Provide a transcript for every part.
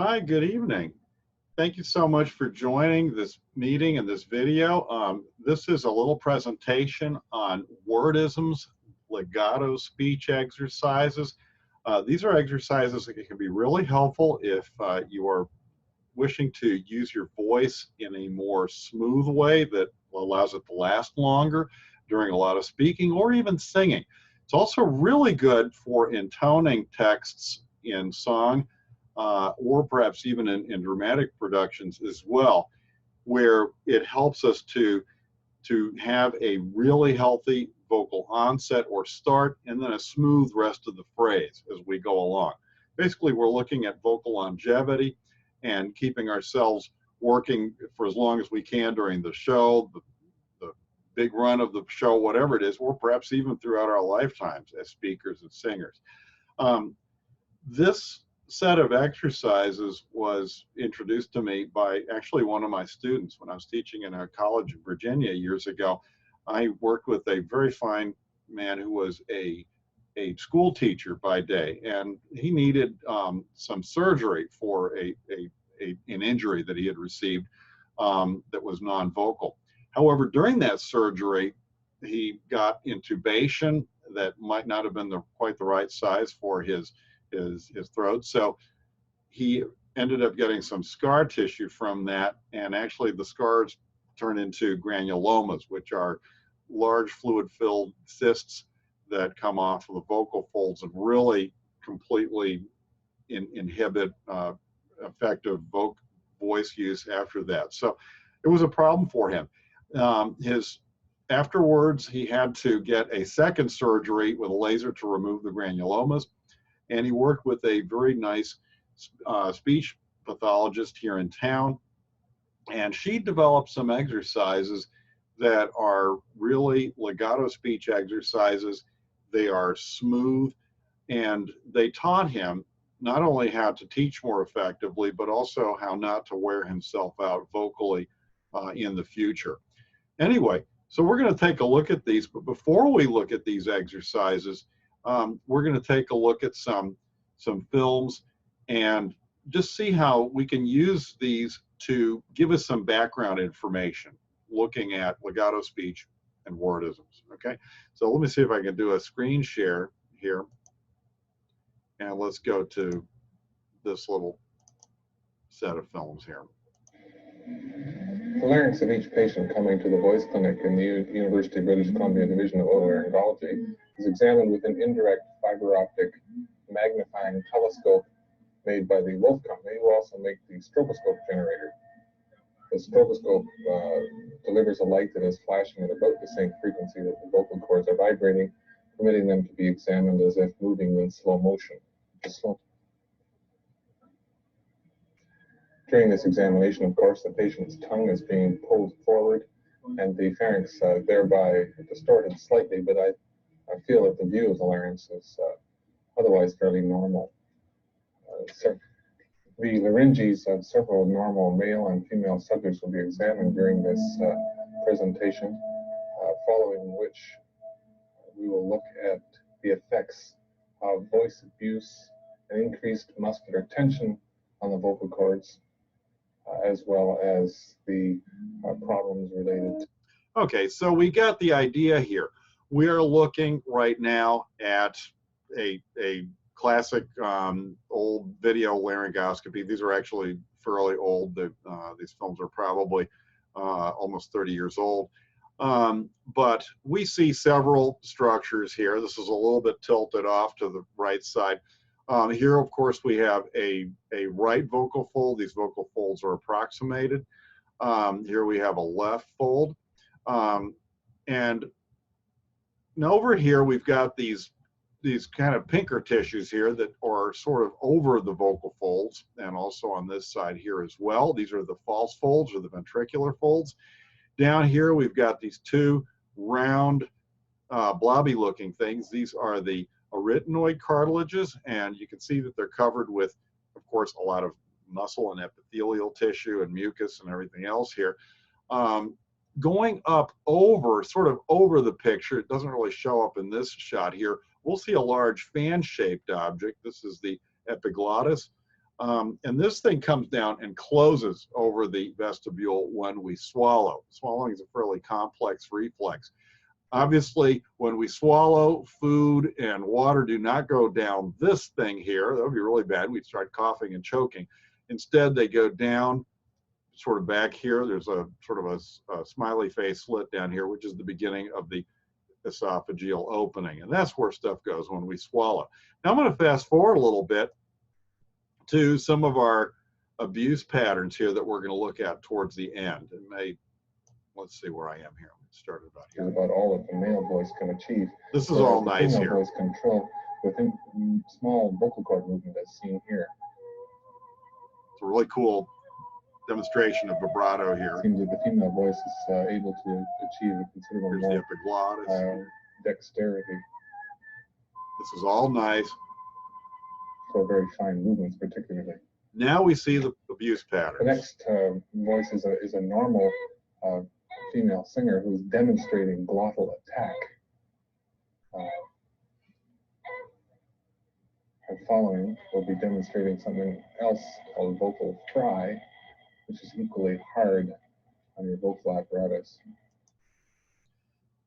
Hi, good evening. Thank you so much for joining this meeting and this video. This is a little presentation on wordisms, legato speech exercises. These are exercises that can be really helpful if you are wishing to use your voice in a more smooth way that allows it to last longer during a lot of speaking or even singing. It's also really good for intoning texts in song or perhaps even in dramatic productions as well, where it helps us to have a really healthy vocal onset or start and then a smooth rest of the phrase as we go along. Basically, we're looking at vocal longevity and keeping ourselves working for as long as we can during the show, the big run of the show, whatever it is, or perhaps even throughout our lifetimes as speakers and singers. This set of exercises was introduced to me by actually one of my students when I was teaching in a college in Virginia years ago. I worked with a very fine man who was a school teacher by day, and he needed some surgery for an injury that he had received that was non-vocal. However, during that surgery, he got intubation that might not have been quite the right size for his throat. So he ended up getting some scar tissue from that, and actually the scars turn into granulomas, which are large fluid-filled cysts that come off of the vocal folds and really completely inhibit effective voice use after that. So it was a problem for him. Afterwards, he had to get a second surgery with a laser to remove the granulomas, and he worked with a very nice speech pathologist here in town, and she developed some exercises that are really legato speech exercises. They are smooth, and they taught him not only how to teach more effectively, but also how not to wear himself out vocally in the future. Anyway, so we're going to take a look at these, but before we look at these exercises, we're going to take a look at some films and just see how we can use these to give us some background information looking at legato speech and wordisms. Okay, so let me see if I can do a screen share here, and let's go to this little set of films here. The larynx of each patient coming to the voice clinic in the University of British Columbia Division of Otolaryngology is examined with an indirect fiber optic magnifying telescope made by the Wolf Company, who also make the stroboscope generator. The stroboscope delivers a light that is flashing at about the same frequency that the vocal cords are vibrating, permitting them to be examined as if moving in slow motion. During this examination, of course, the patient's tongue is being pulled forward and the pharynx thereby distorted slightly, but I feel that the view of the larynx is otherwise fairly normal. The larynges of several normal male and female subjects will be examined during this presentation, following which we will look at the effects of voice abuse and increased muscular tension on the vocal cords, as well as the problems related to. Okay, so we got the idea here. We are looking right now at a classic old video laryngoscopy. These are actually fairly old. These films are probably almost 30 years old. But we see several structures here. This is a little bit tilted off to the right side. Here, of course, we have a right vocal fold. These vocal folds are approximated. Here we have a left fold. And now over here, we've got these kind of pinker tissues here that are sort of over the vocal folds, and also on this side here as well. These are the false folds or the ventricular folds. Down here, we've got these two round, blobby looking things. These are the arytenoid cartilages, and you can see that they're covered with, of course, a lot of muscle and epithelial tissue and mucus and everything else here. Going up over, sort of over the picture, it doesn't really show up in this shot here, we'll see a large fan-shaped object. This is the epiglottis. And this thing comes down and closes over the vestibule when we swallow. Swallowing is a fairly complex reflex. Obviously, when we swallow, food and water do not go down this thing here. That would be really bad. We'd start coughing and choking. Instead, they go down sort of back here. There's a sort of a smiley face slit down here, which is the beginning of the esophageal opening. And that's where stuff goes when we swallow. Now I'm going to fast forward a little bit to some of our abuse patterns here that we're going to look at towards the end. And let's see where I am here. Started about here. About all that the male voice can achieve. This is all nice here. Voice control within small vocal cord movement as seen here. It's a really cool demonstration of vibrato here. It seems that the female voice is able to achieve a considerable Here's the epiglottis. Dexterity. This is all nice. For very fine movements, particularly. Now we see the abuse pattern. The next voice is a normal female singer who's demonstrating glottal attack. And following, we'll be demonstrating something else called vocal fry, which is equally hard on your vocal apparatus.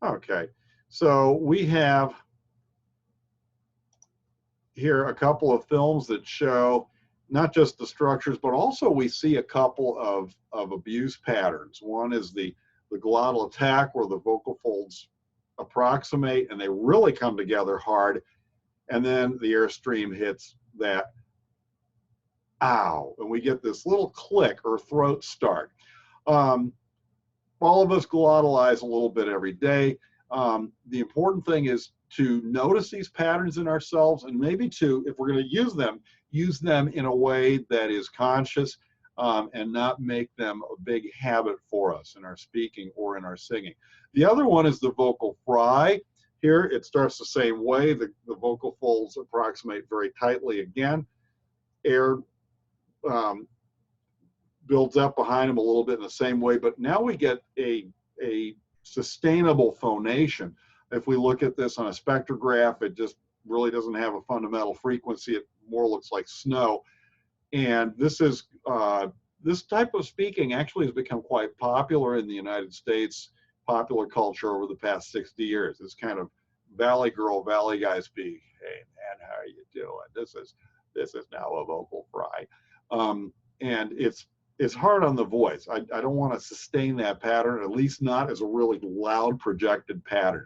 Okay, so we have here a couple of films that show not just the structures, but also we see a couple of abuse patterns. One is the glottal attack, where the vocal folds approximate and they really come together hard, and then the airstream hits that ow, and we get this little click or throat start. All of us glottalize a little bit every day. The important thing is to notice these patterns in ourselves, and maybe to, if we're going to use them in a way that is conscious, and not make them a big habit for us in our speaking or in our singing. The other one is the vocal fry. Here it starts the same way. The vocal folds approximate very tightly again. Air builds up behind them a little bit in the same way, but now we get a sustainable phonation. If we look at this on a spectrograph, it just really doesn't have a fundamental frequency. It more looks like snow. And this is this type of speaking actually has become quite popular in the United States, popular culture over the past 60 years. It's kind of valley girl, valley guy speak. Hey man, how are you doing? This is now a vocal fry, and it's hard on the voice. I don't want to sustain that pattern, at least not as a really loud projected pattern.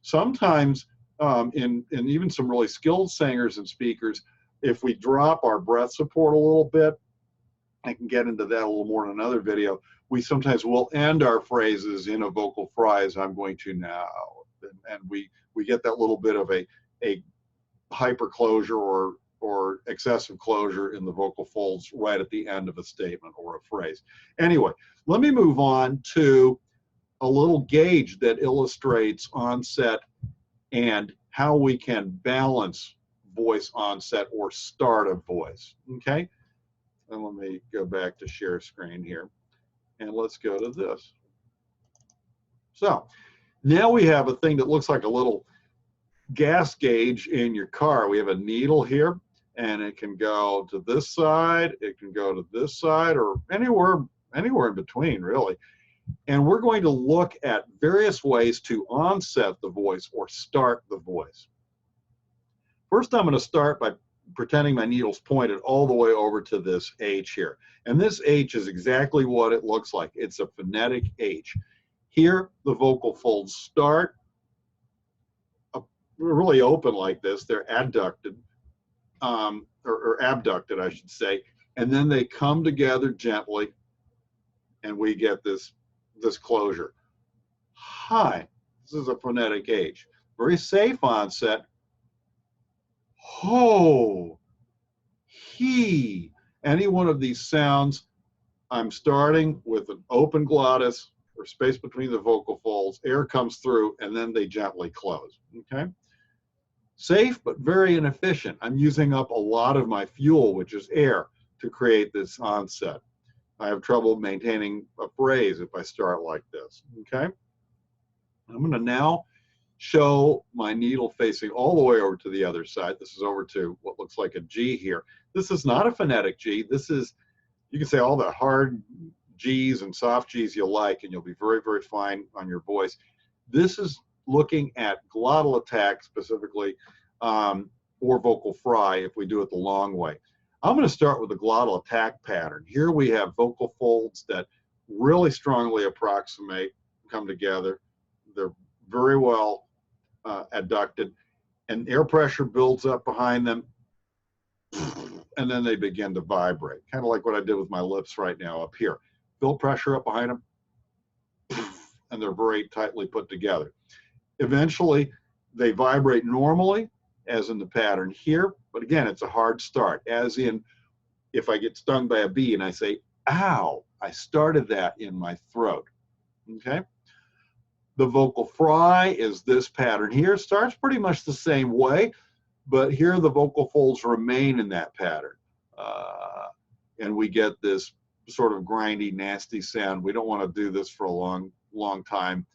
Sometimes in even some really skilled singers and speakers, if we drop our breath support a little bit, I can get into that a little more in another video, we sometimes will end our phrases in a vocal fry, as I'm going to now. And we get that little bit of a hyper closure or excessive closure in the vocal folds right at the end of a statement or a phrase. Anyway, let me move on to a little gauge that illustrates onset and how we can balance voice onset or start of voice. Okay, and let me go back to share screen here, and let's go to this. So now we have a thing that looks like a little gas gauge in your car. We have a needle here, and it can go to this side, it can go to this side, or anywhere in between, really. And we're going to look at various ways to onset the voice or start the voice. First, I'm going to start by pretending my needle's pointed all the way over to this H here. And this H is exactly what it looks like. It's a phonetic H. Here, the vocal folds start really open like this. They're adducted, or abducted, I should say. And then they come together gently, and we get this closure. Hi, this is a phonetic H. Very safe onset. Ho, he. Any one of these sounds, I'm starting with an open glottis or space between the vocal folds. Air comes through, and then they gently close. Okay? Safe, but very inefficient. I'm using up a lot of my fuel, which is air, to create this onset. I have trouble maintaining a phrase if I start like this. Okay? I'm going to now show my needle facing all the way over to the other side. This is over to what looks like a G here. This is not a phonetic G. This is, you can say all the hard G's and soft G's you like, and you'll be very, very fine on your voice. This is looking at glottal attack specifically, or vocal fry if we do it the long way. I'm going to start with the glottal attack pattern. Here we have vocal folds that really strongly approximate, come together. They're very well adducted, and air pressure builds up behind them, and then they begin to vibrate, kind of like what I did with my lips right now up here. Build pressure up behind them, and they're very tightly put together. Eventually, they vibrate normally, as in the pattern here, but again, it's a hard start, as in if I get stung by a bee and I say, ow, I started that in my throat, okay? The vocal fry is this pattern here. Starts pretty much the same way, but here the vocal folds remain in that pattern. And we get this sort of grindy, nasty sound. We don't want to do this for a long, long time.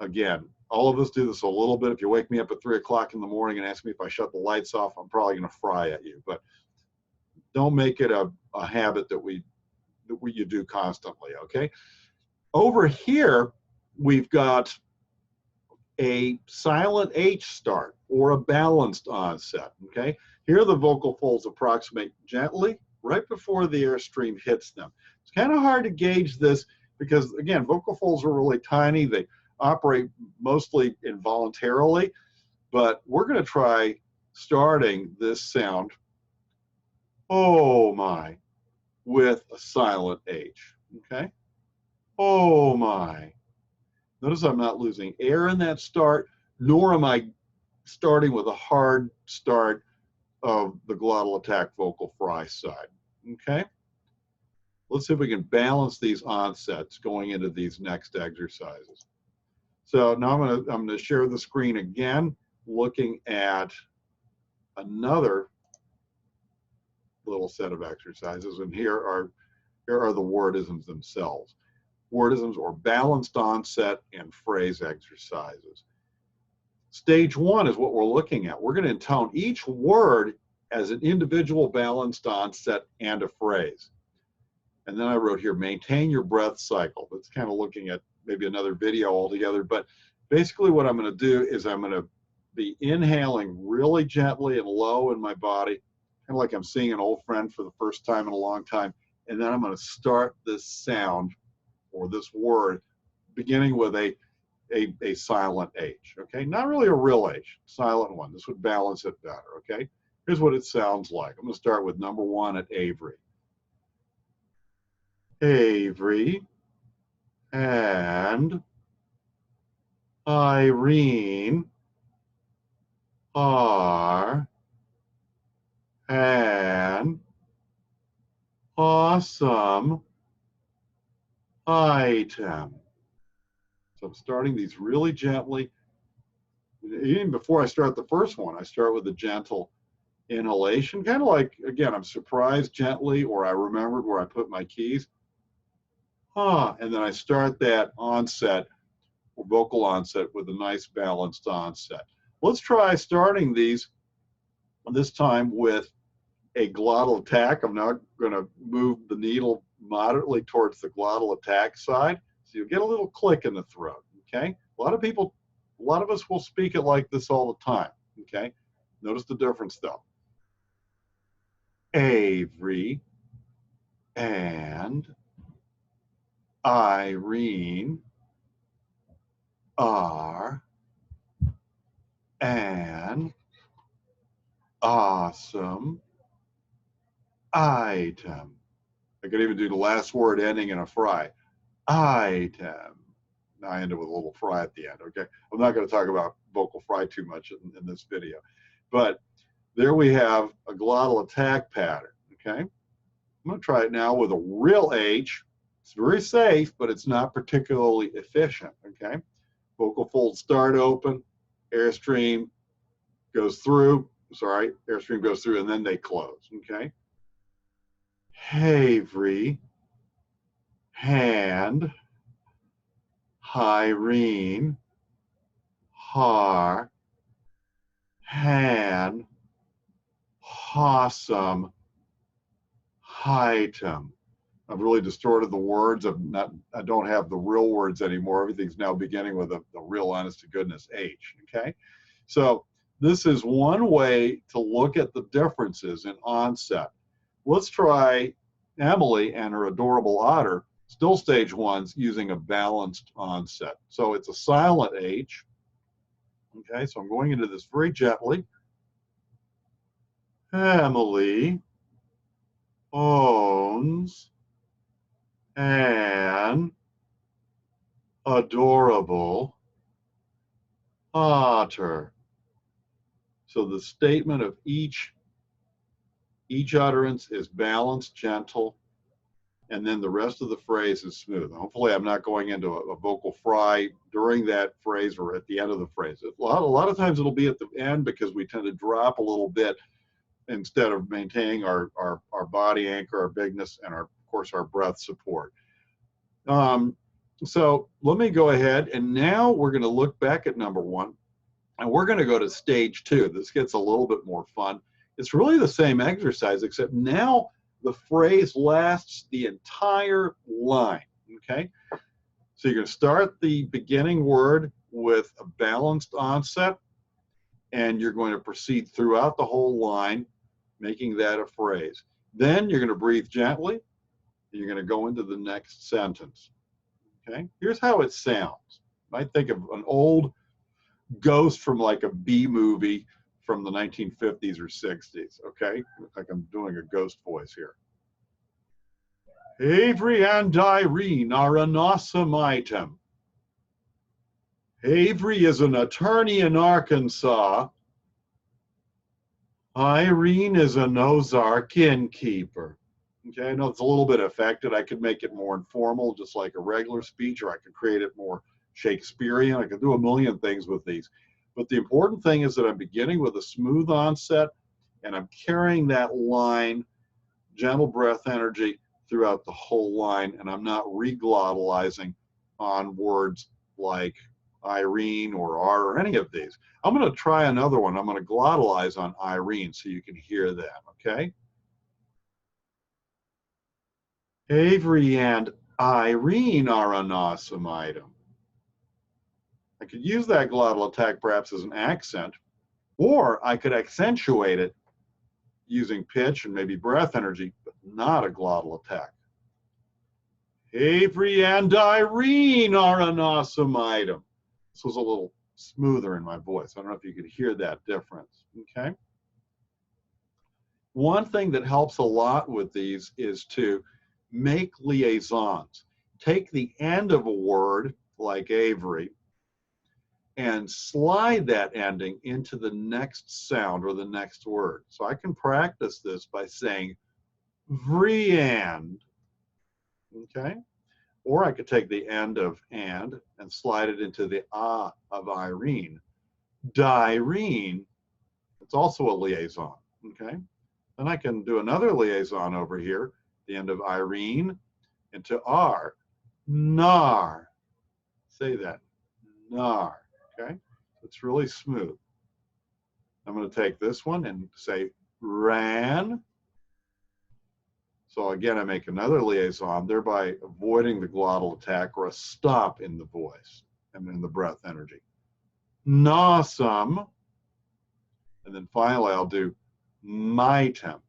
Again, all of us do this a little bit. If you wake me up at 3 o'clock in the morning and ask me if I shut the lights off, I'm probably going to fry at you. But don't make it a habit that you do constantly, okay? Over here, we've got a silent H start or a balanced onset, okay? Here the vocal folds approximate gently right before the airstream hits them. It's kind of hard to gauge this because, again, vocal folds are really tiny. They operate mostly involuntarily, but we're going to try starting this sound, oh my, with a silent H, okay? Oh my. Notice I'm not losing air in that start, nor am I starting with a hard start of the glottal attack vocal fry side, okay? Let's see if we can balance these onsets going into these next exercises. So now I'm gonna share the screen again, looking at another little set of exercises, and here are the wordisms themselves. Wordisms or balanced onset and phrase exercises. Stage one is what we're looking at. We're going to intone each word as an individual balanced onset and a phrase. And then I wrote here, maintain your breath cycle. That's kind of looking at maybe another video altogether, but basically what I'm going to do is I'm going to be inhaling really gently and low in my body, kind of like I'm seeing an old friend for the first time in a long time. And then I'm going to start this sound or this word beginning with a silent H, okay? Not really a real H, silent one. This would balance it better, okay? Here's what it sounds like. I'm going to start with number one at Avery. Avery and Irene are an awesome item. So I'm starting these really gently. Even before I start the first one, I start with a gentle inhalation, kind of like, again, I'm surprised gently, or I remembered where I put my keys. And then I start that onset, or vocal onset, with a nice balanced onset. Let's try starting these this time with a glottal attack. I'm now going to move the needle moderately towards the glottal attack side. So you'll get a little click in the throat, okay? A lot of us will speak it like this all the time, okay? Notice the difference though. Avery and Irene are an awesome item. I could even do the last word ending in a fry. Item. Now I end it with a little fry at the end, okay? I'm not going to talk about vocal fry too much in this video. But there we have a glottal attack pattern, okay? I'm going to try it now with a real H. It's very safe, but it's not particularly efficient, okay? Vocal folds start open, airstream goes through, airstream goes through, and then they close, okay? Avery, hand, Irene, har, han, hossum, hightum. I've really distorted the words. I don't have the real words anymore. Everything's now beginning with the real honest to goodness H, okay? So this is one way to look at the differences in onset. Let's try Emily and her adorable otter, still stage ones, using a balanced onset. So it's a silent H, okay? So I'm going into this very gently. Emily owns an adorable otter. So the statement of each utterance is balanced, gentle, and then the rest of the phrase is smooth. Hopefully I'm not going into a vocal fry during that phrase or at the end of the phrase. A lot of times it'll be at the end because we tend to drop a little bit instead of maintaining our body anchor, our bigness, and of course our breath support. So let me go ahead, and now we're going to look back at number one, and we're going to go to stage two. This gets a little bit more fun. It's really the same exercise, except now the phrase lasts the entire line, okay? So you're going to start the beginning word with a balanced onset, and you're going to proceed throughout the whole line, making that a phrase. Then you're going to breathe gently, and you're going to go into the next sentence. Okay, here's how it sounds. I think of an old ghost from like a B movie from the 1950s or 60s. Okay, looks like I'm doing a ghost voice here. Avery and Irene are an awesome item. Avery is an attorney in Arkansas. Irene is an Ozark innkeeper. Okay, I know it's a little bit affected. I could make it more informal, just like a regular speech, or I could create it more Shakespearean. I could do a million things with these. But the important thing is that I'm beginning with a smooth onset, and I'm carrying that line, gentle breath energy, throughout the whole line, and I'm not reglottalizing on words like Irene or R or any of these. I'm going to try another one. I'm going to glottalize on Irene so you can hear that, okay? Avery and Irene are an awesome item. I could use that glottal attack perhaps as an accent, or I could accentuate it using pitch and maybe breath energy, but not a glottal attack. Avery and Irene are an awesome item. This was a little smoother in my voice. I don't know if you could hear that difference, okay? One thing that helps a lot with these is to make liaisons. Take the end of a word, like Avery, and slide that ending into the next sound or the next word. So I can practice this by saying vriand, okay? Or I could take the end of and slide it into the ah of Irene. Direne, it's also a liaison, okay? Then I can do another liaison over here, the end of Irene into R. Nar. Say that. Nar. Okay? It's really smooth. I'm going to take this one and say ran. So again, I make another liaison, thereby avoiding the glottal attack or a stop in the voice and in the breath energy. Nawesome. And then finally, I'll do mightem.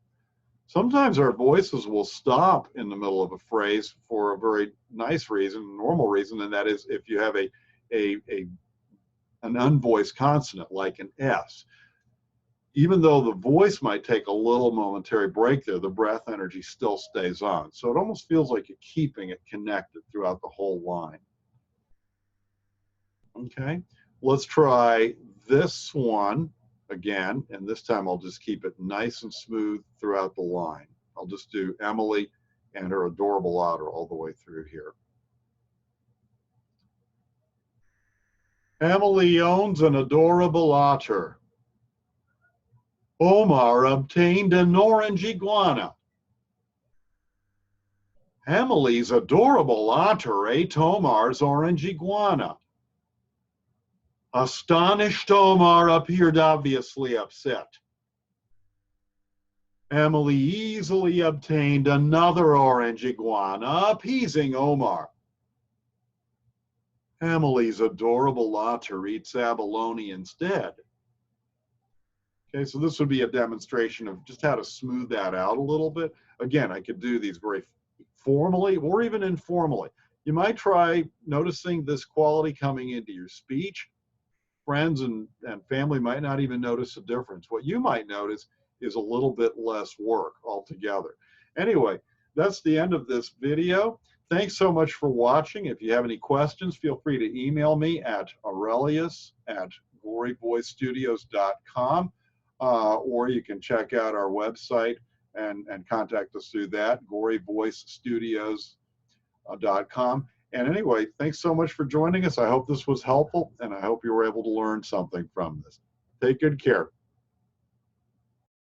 Sometimes our voices will stop in the middle of a phrase for a very nice reason, a normal reason, and that is if you have an unvoiced consonant like an S. Even though the voice might take a little momentary break there, the breath energy still stays on. So it almost feels like you're keeping it connected throughout the whole line. Okay, let's try this one again, and this time I'll just keep it nice and smooth throughout the line. I'll just do Emily and her adorable otter all the way through here. Emily owns an adorable otter. Omar obtained an orange iguana. Emily's adorable otter ate Omar's orange iguana. Astonished Omar appeared obviously upset. Emily easily obtained another orange iguana, appeasing Omar. Emily's adorable otter eats abalone instead. Okay, so this would be a demonstration of just how to smooth that out a little bit. Again, I could do these very formally or even informally. You might try noticing this quality coming into your speech. Friends and family might not even notice a difference. What you might notice is a little bit less work altogether. Anyway, that's the end of this video. Thanks so much for watching. If you have any questions, feel free to email me at aurelius@gorivoicestudios.com, or you can check out our website and contact us through that, gorivoicestudios.com. And anyway, thanks so much for joining us. I hope this was helpful, and I hope you were able to learn something from this. Take good care.